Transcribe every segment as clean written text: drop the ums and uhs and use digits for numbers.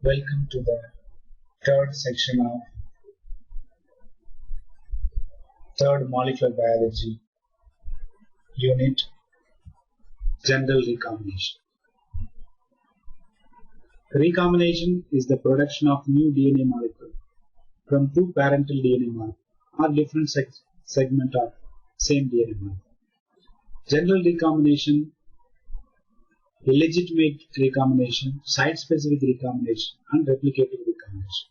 Welcome to the third section of third molecular biology unit, general recombination. Recombination is the production of new DNA molecule from two parental DNA molecules or different segment of same DNA molecule. General recombination, illegitimate recombination, site-specific recombination, and replicative recombination.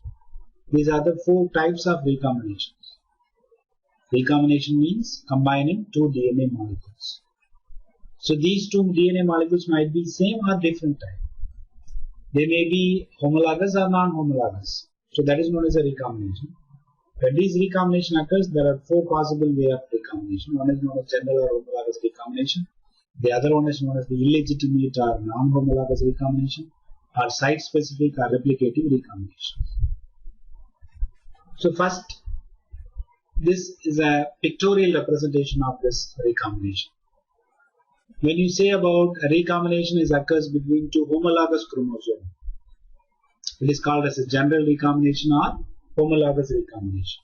These are the four types of recombinations. Recombination means combining two DNA molecules. So these two DNA molecules might be same or different type. They may be homologous or non-homologous. So that is known as a recombination. When this recombination occurs, there are four possible ways of recombination. One is known as general or homologous recombination. The other one is known as the illegitimate or non-homologous recombination, or site-specific or replicative recombination. So first, this is a pictorial representation of this recombination. When you say about a recombination occurs between two homologous chromosomes, it is called as a general recombination or homologous recombination.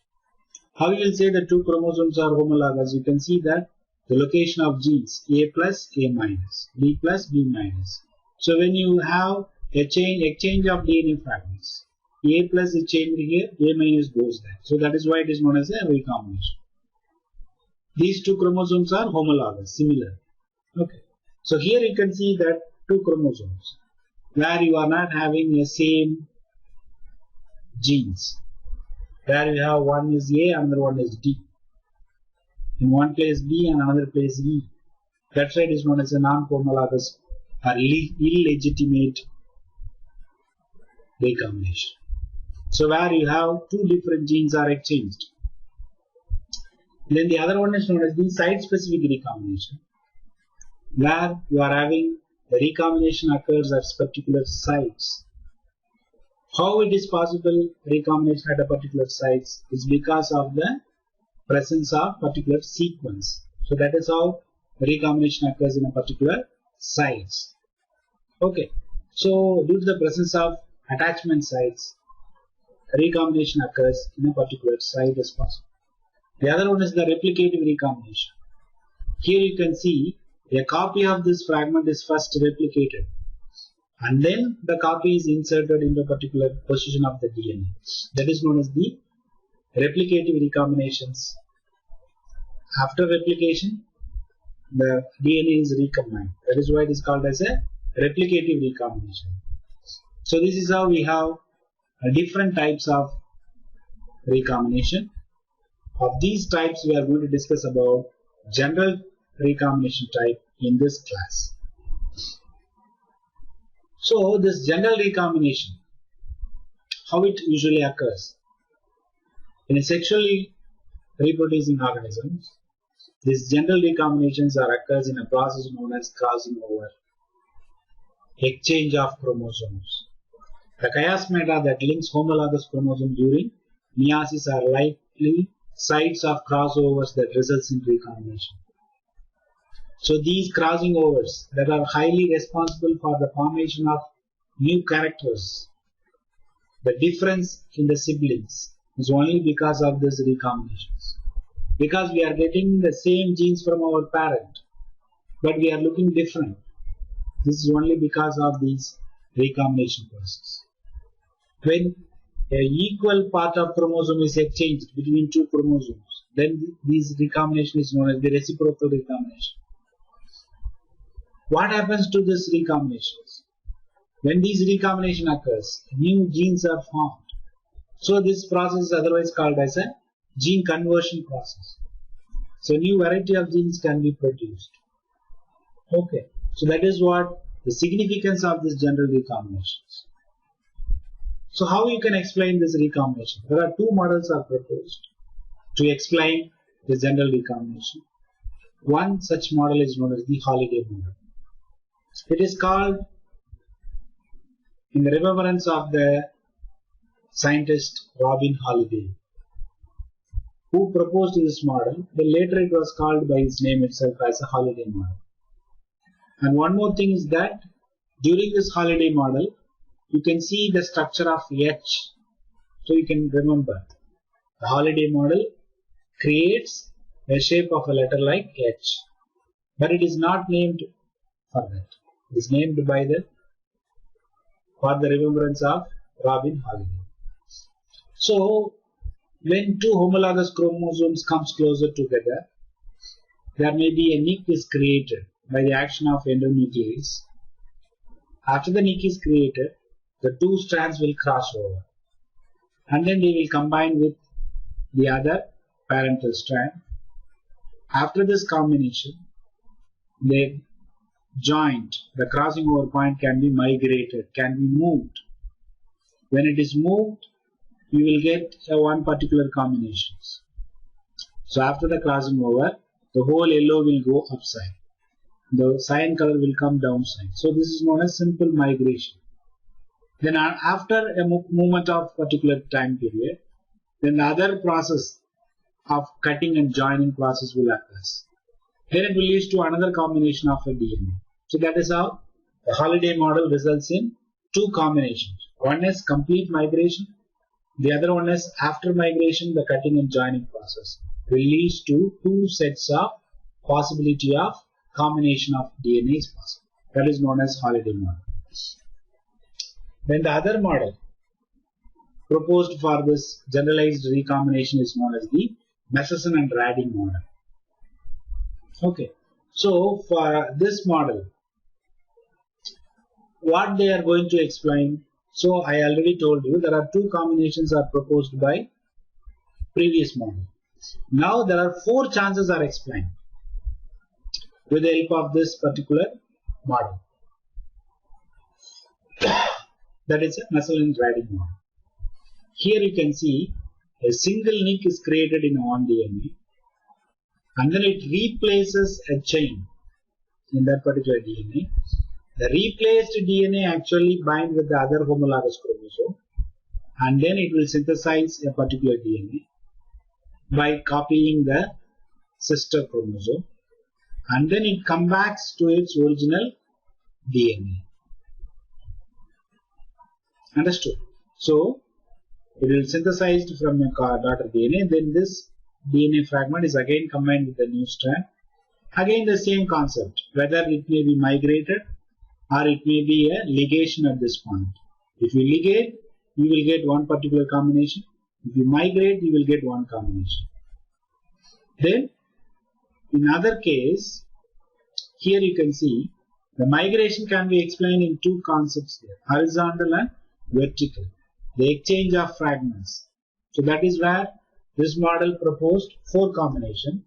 How you will say the two chromosomes are homologous? You can see that the location of genes A plus A minus, B plus B minus. So when you have exchange of DNA fragments, A plus is changed here, A minus goes there. So that is why it is known as a recombination. These two chromosomes are homologous, similar. Okay. So here you can see that two chromosomes where you are not having the same genes. Where you have one is A, another one is D. In one place B and another place E. That side is known as a non-homologous or illegitimate recombination. So where you have two different genes are exchanged. Then the other one is known as the site-specific recombination, where you are having the recombination occurs at particular sites. How it is possible recombination at a particular site is because of the presence of particular sequence. So that is how recombination occurs in a particular site. Okay. So due to the presence of attachment sites, recombination occurs in a particular site as possible. The other one is the replicative recombination. Here you can see a copy of this fragment is first replicated, and then the copy is inserted into a particular position of the DNA. That is known as the replicative recombinations. After replication, the DNA is recombined. That is why it is called as a replicative recombination. So this is how we have different types of recombination. Of these types, we are going to discuss about general recombination type in this class. So this general recombination, how it usually occurs? In a sexually reproducing organisms, these general recombinations occurs in a process known as crossing over, exchange of chromosomes. The chiasmata that links homologous chromosomes during meiosis are likely sites of crossovers that results in recombination. So these crossing overs that are highly responsible for the formation of new characters, the difference in the siblings is only because of these recombinations. Because we are getting the same genes from our parent, but we are looking different. This is only because of these recombination process. When an equal part of chromosome is exchanged between two chromosomes, then this recombination is known as the reciprocal recombination. What happens to these recombinations? When this recombination occurs, new genes are formed. So this process is otherwise called as a gene conversion process. So new variety of genes can be produced. Okay, so that is what the significance of this general recombinations. So how you can explain this recombination? There are two models are proposed to explain the general recombination. One such model is known as the Halliday model. It is called in the remembrance of the scientist Robin Halliday, who proposed this model. Then later it was called by his name itself as a Halliday model. And one more thing is that during this Halliday model, you can see the structure of H. So you can remember the holiday model creates a shape of a letter like H, but it is not named for that. It is named by for the remembrance of Robin Holiday. So when two homologous chromosomes comes closer together, there may be a nick is created by the action of endonuclease. After the nick is created, the two strands will cross over, and then they will combine with the other parental strand. After this combination, the joint, the crossing over point, can be migrated, can be moved. When it is moved, you will get one particular combination. So after the crossing over, the whole yellow will go upside. The cyan color will come downside. So this is known as simple migration. Then after a movement of particular time period, then the other process of cutting and joining process will occur. Then it will lead to another combination of a DNA. So that is how the holiday model results in two combinations. One is complete migration. The other one is after migration, the cutting and joining process will lead to two sets of possibility of combination of DNA is possible. That is known as holiday model. Then the other model proposed for this generalized recombination is known as the Meserson and Rading model. Okay, so for this model, what they are going to explain, so I already told you there are two combinations are proposed by previous model. Now there are four chances are explained with the help of this particular model. That is a Meserson and Rading model. Here you can see a single nick is created in one DNA, and then it replaces a chain in that particular DNA. The replaced DNA actually binds with the other homologous chromosome, and then it will synthesize a particular DNA by copying the sister chromosome, and then it comes back to its original DNA. Understood? So it will synthesize from a daughter DNA, then this DNA fragment is again combined with the new strand. Again the same concept, whether it may be migrated or it may be a ligation at this point. If you ligate, you will get one particular combination. If you migrate, you will get one combination. Then in other case, here you can see the migration can be explained in two concepts here, horizontal and vertical, the exchange of fragments. So that is where this model proposed four combinations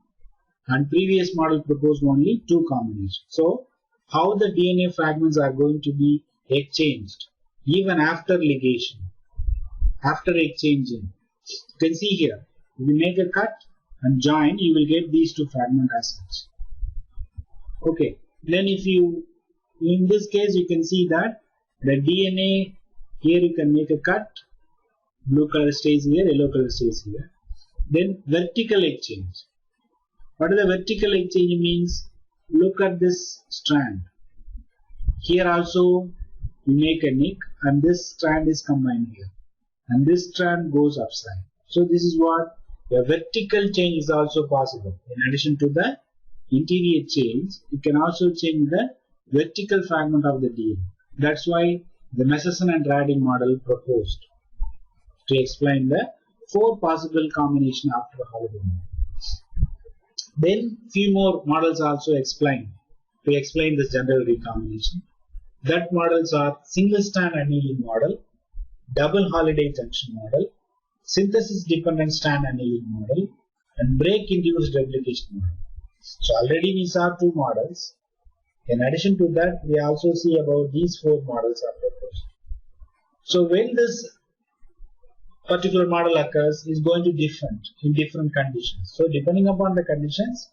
and previous model proposed only two combinations. So how the DNA fragments are going to be exchanged even after ligation, after exchanging. You can see here, if you make a cut and join, you will get these two fragments as such. Okay, then if you, in this case you can see that the DNA, here you can make a cut, blue color stays here, yellow color stays here. Then vertical exchange. What is the vertical exchange means? Look at this strand. Here also you make a nick and this strand is combined here, and this strand goes upside. So this is what the vertical change is also possible. In addition to the interior change, you can also change the vertical fragment of the DNA. That's why the Meserson and Rading model proposed to explain the four possible combination after the holiday model. Then few more models also explain to explain this general recombination. That models are single strand annealing model, double holiday junction model, synthesis dependent strand annealing model, and break induced replication model. So already we saw two models. In addition to that, we also see about these four models are proposed. So when this particular model occurs, is going to different in different conditions. So depending upon the conditions,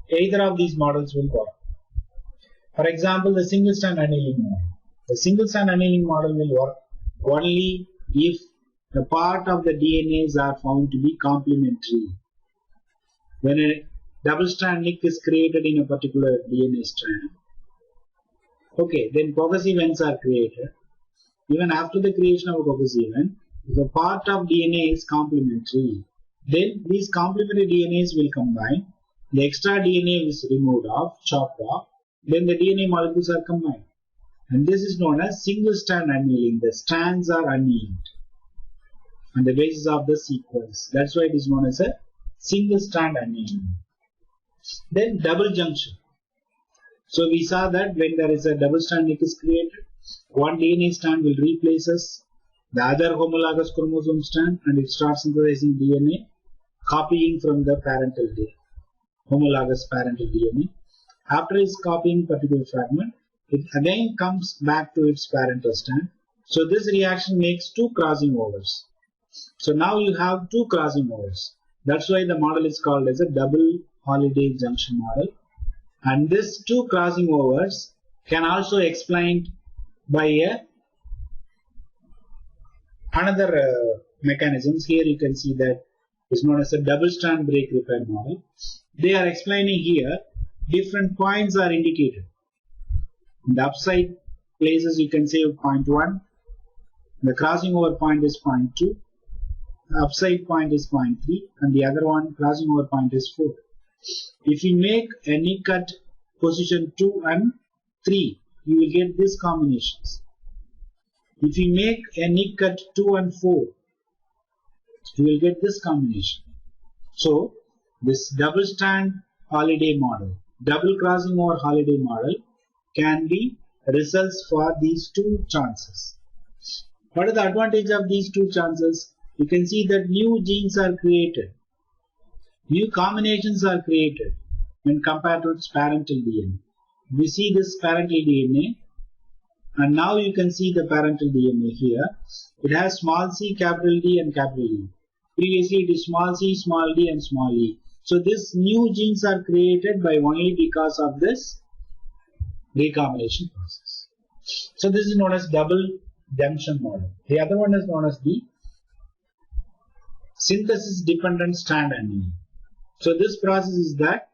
either of these models will work. For example, the single strand annealing model. The single strand annealing model will work only if the part of the DNAs are found to be complementary. When a double strand nick is created in a particular DNA strand, okay, then cohesive ends are created. even after the creation of a Coccus event, if a part of DNA is complementary, then these complementary DNAs will combine, the extra DNA is removed off, chopped off, then the DNA molecules are combined. And this is known as single strand annealing. The strands are annealed on the basis of the sequence. That's why it is known as a single strand annealing. Then double junction. So we saw that when there is a double strand nick is created, one DNA strand will replace the other homologous chromosome strand and it starts synthesizing DNA, copying from the parental DNA, homologous parental DNA. After its copying particular fragment, it again comes back to its parental strand. So this reaction makes two crossing overs. So now you have two crossing overs. That's why the model is called as a double Holliday junction model. And this two crossing overs can also explained by another mechanisms. Here you can see that is known as a double strand break repair model. They are explaining here different points are indicated. In the upside places you can say 0.1, the crossing over point is 0.2, the upside point is 0.3 and the other one crossing over point is 4. If you make a nick at position 2 and 3, you will get these combinations. If you make a nick at 2 and 4, you will get this combination. So this double strand Holliday model, double crossing over Holliday model can be results for these two chances. What is the advantage of these two chances? You can see that new genes are created, new combinations are created when compared to its parental DNA. We see this parental DNA and now you can see the parental DNA here. It has small c, capital D and capital E. Previously it is small c, small d and small e. So these new genes are created by only because of this recombination process. So this is known as double junction model. The other one is known as the synthesis dependent strand annealing. So this process is that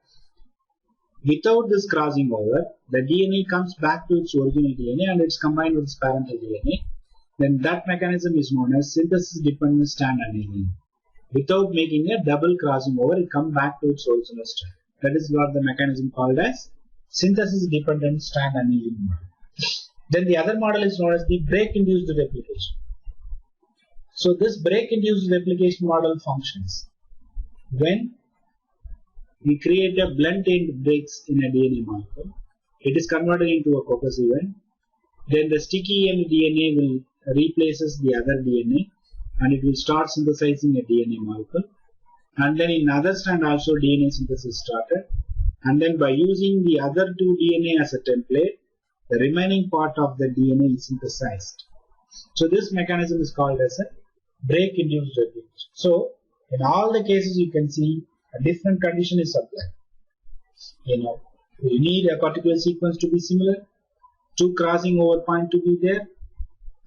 without this crossing over, the DNA comes back to its original DNA and it's combined with its parental DNA. Then that mechanism is known as synthesis dependent strand annealing. Without making a double crossing over, it comes back to its original strand. That is what the mechanism called as synthesis dependent strand annealing model. Then the other model is known as the break induced replication. So this break induced replication model functions when we create a blunt end breaks in a DNA molecule. It is converted into a Coccus event. Then the sticky end DNA will replaces the other DNA and it will start synthesizing a DNA molecule. And then in other strand also DNA synthesis started. And then by using the other two DNA as a template, the remaining part of the DNA is synthesized. So this mechanism is called as a break induced replication. So in all the cases you can see a different condition is applied. You need a particular sequence to be similar, two crossing over point to be there,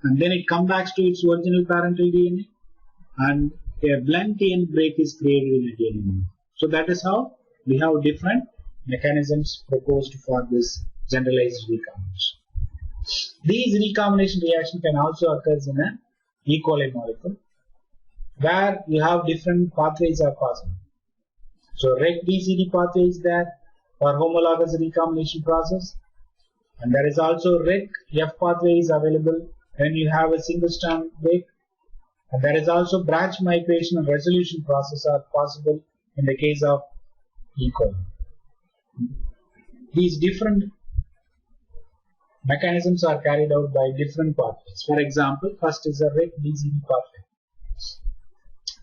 and then it comes back to its original parental DNA and a blunt end break is created in a DNA. So that is how we have different mechanisms proposed for this generalized recombination. These recombination reaction can also occur in an E. coli molecule where you have different pathways are possible. So REC-DCD pathway is there for homologous recombination process, and there is also REC-F pathway is available when you have a single strand break, and there is also branch migration and resolution process are possible in the case of E. coli. These different mechanisms are carried out by different pathways. For example, first is a REC-DCD pathway.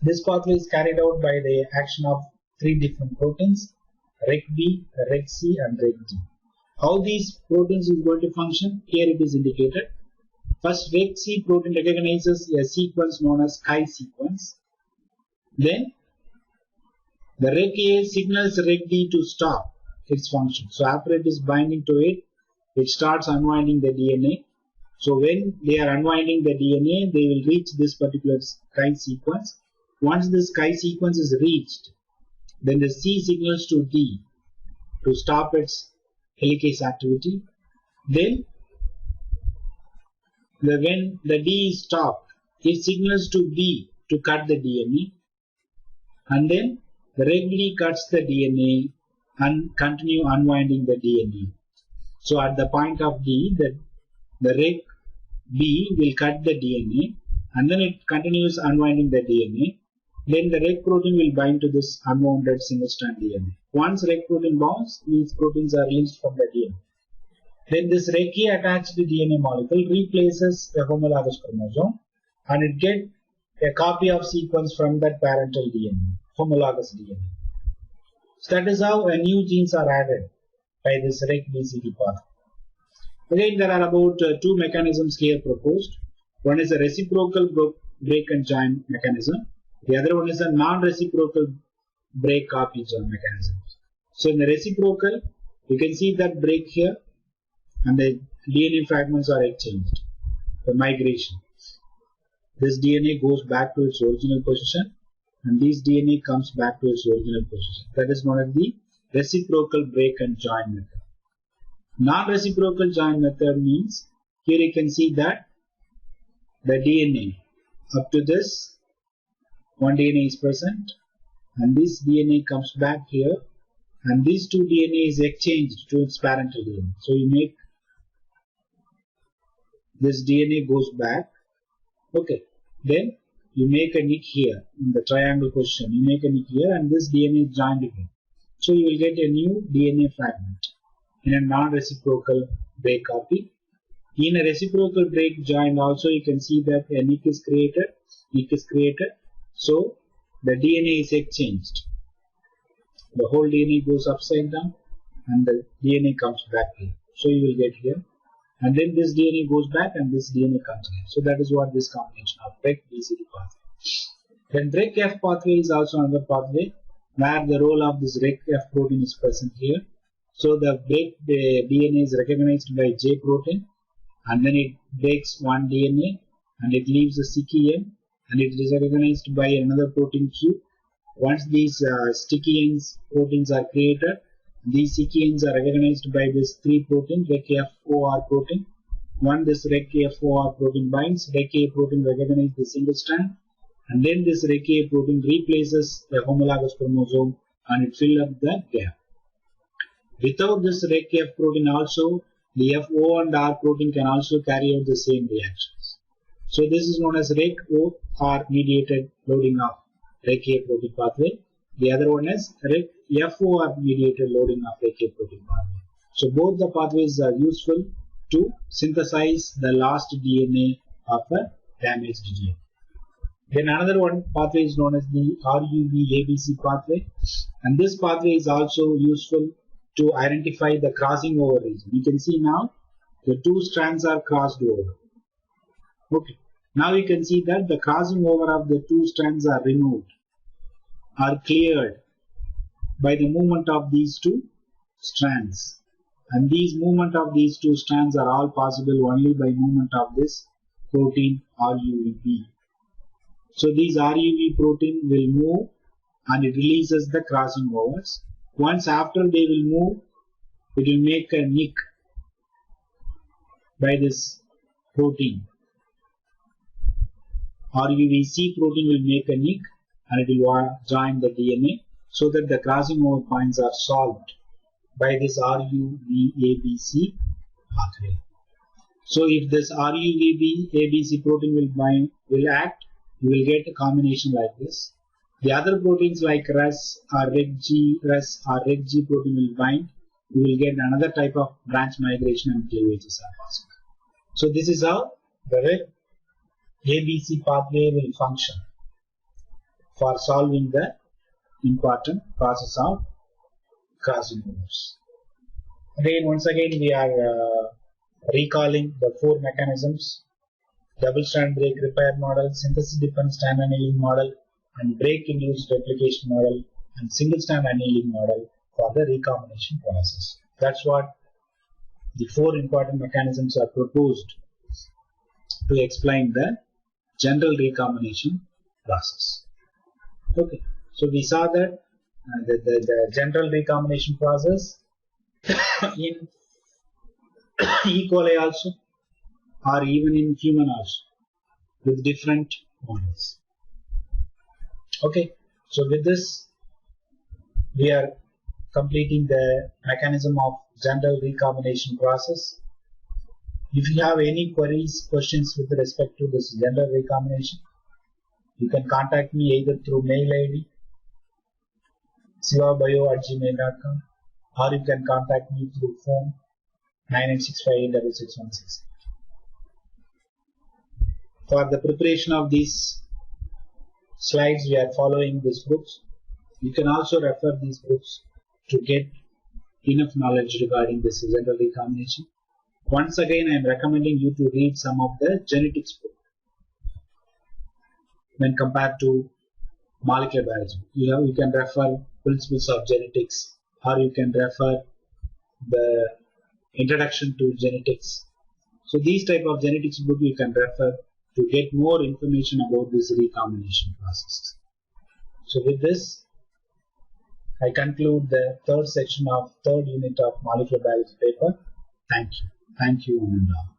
This pathway is carried out by the action of three different proteins, REC-B, REC-C and REC-D. How these proteins is going to function? Here it is indicated. First, REC-C protein recognizes a sequence known as Chi sequence. Then the REC-A signals REC-D to stop its function. So after it is binding to it, it starts unwinding the DNA. So when they are unwinding the DNA, they will reach this particular Chi sequence. Once this Chi sequence is reached, then the C signals to D to stop its helicase activity. Then when the D is stopped, it signals to B to cut the DNA, and then the reg D cuts the DNA and continue unwinding the DNA. So at the point of D, the reg B will cut the DNA, and then it continues unwinding the DNA. Then the reg protein will bind to this unwounded single-strand DNA. Once reg protein bonds, these proteins are released from the DNA. Then this reg A attached DNA molecule replaces the homologous chromosome, and it gets a copy of sequence from that parental DNA, homologous DNA. So that is how new genes are added by this reg BCD path. Again, there are about two mechanisms here proposed. One is a reciprocal break and join mechanism. The other one is a non-reciprocal break copy join mechanism. So in the reciprocal, you can see that break here, and the DNA fragments are exchanged. The migration. This DNA goes back to its original position, and this DNA comes back to its original position. That is known as the reciprocal break and join method. Non-reciprocal join method means, here you can see that the DNA up to this, one DNA is present, and this DNA comes back here, and these two DNA is exchanged to its parental DNA. So you make this DNA goes back. Okay, then you make a nick here in the triangle position. You make a nick here, and this DNA is joined again. So you will get a new DNA fragment in a non-reciprocal break copy. In a reciprocal break join also, you can see that a nick is created. So the DNA is exchanged. The whole DNA goes upside down, and the DNA comes back here. So you will get here, and then this DNA goes back, and this DNA comes here. So that is what this combination of reg BCD pathway. Then reg F pathway is also another pathway where the role of this reg F protein is present here. So the DNA is recognized by J protein, and then it breaks one DNA, and it leaves a sticky end, and it is recognized by another protein Q. Once these sticky ends proteins are created, these sticky ends are recognized by this 3 protein, reg FOR protein. When this reg FOR protein binds, reg A protein recognizes the single strand, and then this reg A protein replaces the homologous chromosome, and it fills up the gap. Without this reg F protein also, the FO and R protein can also carry out the same reactions. So this is known as reg OR mediated loading of reg A protein pathway. The other one is reg FOR mediated loading of reg A protein pathway. So both the pathways are useful to synthesize the last DNA of a damaged DNA. Then another one pathway is known as the RUV-ABC pathway, and this pathway is also useful to identify the crossing over region. You can see now the two strands are crossed over. Okay. Now you can see that the crossing over of the two strands are removed, are cleared by the movement of these two strands. And these movement of these two strands are all possible only by movement of this protein RUV. So these RUV protein will move, and it releases the crossing overs. Once after they will move, it will make a nick by this protein. RUVC protein will make a nick, and it will join the DNA so that the crossing over points are solved by this RUV-ABC pathway. So if this RUV-ABC protein will act, you will get a combination like this. The other proteins like RUS or REG protein will bind. You will get another type of branch migration and cleavages are possible. So this is how the reg ABC pathway will function for solving the important process of crossing overs. Again, once again, we are recalling the 4 mechanisms: double-strand break repair model, synthesis-dependent strand annealing model, and break-induced replication model, and single-strand annealing model for the recombination process. That's what the 4 important mechanisms are proposed to explain the general recombination process. Okay, so we saw that the general recombination process in E. coli also, or even in human also with different models. Okay, so with this we are completing the mechanism of general recombination process. If you have any queries, questions with respect to this general recombination, you can contact me either through mail ID sivabio@gmail.com, or you can contact me through phone 9865861616. For the preparation of these slides, we are following these books. You can also refer these books to get enough knowledge regarding this general recombination. Once again, I am recommending you to read some of the genetics book when compared to molecular biology. You can refer Principles of Genetics, or you can refer the Introduction to Genetics. So these type of genetics book you can refer to get more information about this recombination process. So with this, I conclude the third section of third unit of molecular biology paper. Thank you. Thank you, one and all.